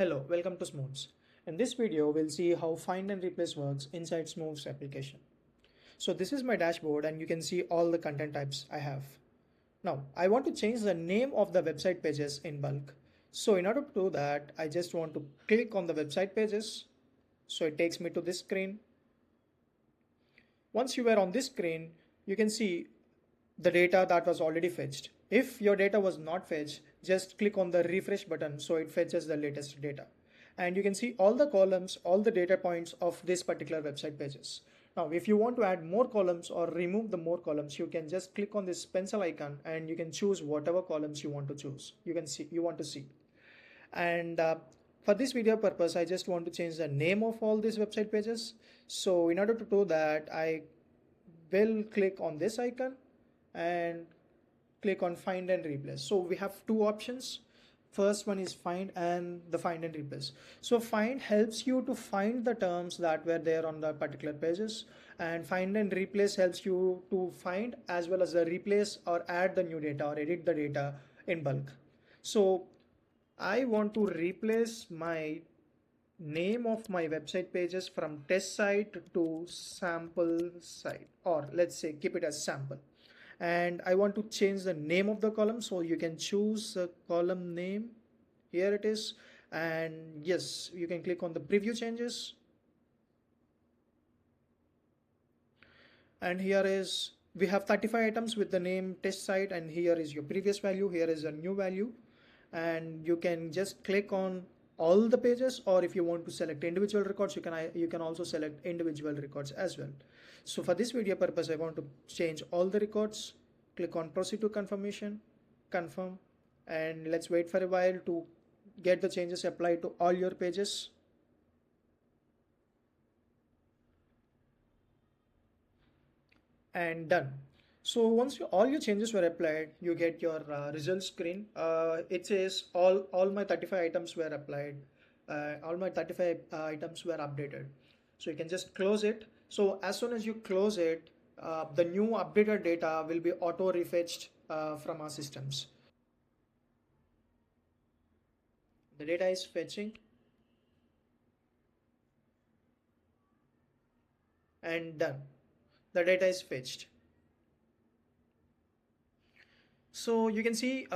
Hello, welcome to Smuves. In this video, we'll see how find and replace works inside Smuves application. So this is my dashboard and you can see all the content types I have. Now, I want to change the name of the website pages in bulk. So in order to do that, I just want to click on the website pages. So it takes me to this screen. Once you were on this screen, you can see the data that was already fetched. If your data was not fetched, just click on the refresh button so it fetches the latest data. And you can see all the columns, all the data points of this particular website pages. Now, if you want to add more columns or remove the more columns, you can just click on this pencil icon and you can choose whatever columns you want to choose. You want to see. And for this video purpose, I just want to change the name of all these website pages. So in order to do that, I will click on this icon and click on find and replace. So we have two options. First one is find and the find and replace. So find helps you to find the terms that were there on the particular pages, and find and replace helps you to find as well as the replace or add the new data or edit the data in bulk. So I want to replace my name of my website pages from test site to sample site, or let's say keep it as sample. And I want to change the name of the column, so you can choose a column name. Here it is, and yes, you can click on the preview changes, and here is we have 35 items with the name test site, and here is your previous value, here is a new value, and you can just click on all the pages, or if you want to select individual records, you can also select individual records as well. So for this video purpose, I want to change all the records. Click on proceed to confirmation, confirm, and let's wait for a while to get the changes applied to all your pages. And done. So once all your changes were applied, you get your result screen. It says all my 35 items were applied. All my 35 items were updated. So you can just close it. So as soon as you close it, the new updated data will be auto refetched from our systems. The data is fetching. And done. The data is fetched. So you can see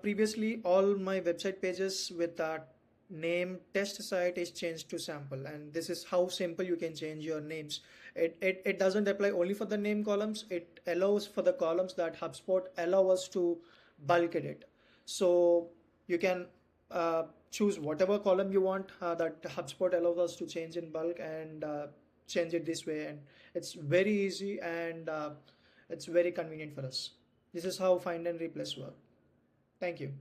previously all my website pages with that name test site is changed to sample, and this is how simple you can change your names. It doesn't apply only for the name columns, it allows for the columns that HubSpot allow us to bulk edit. So you can choose whatever column you want that HubSpot allows us to change in bulk, and change it this way, and it's very easy, and it's very convenient for us. This is how find and replace work. Thank you.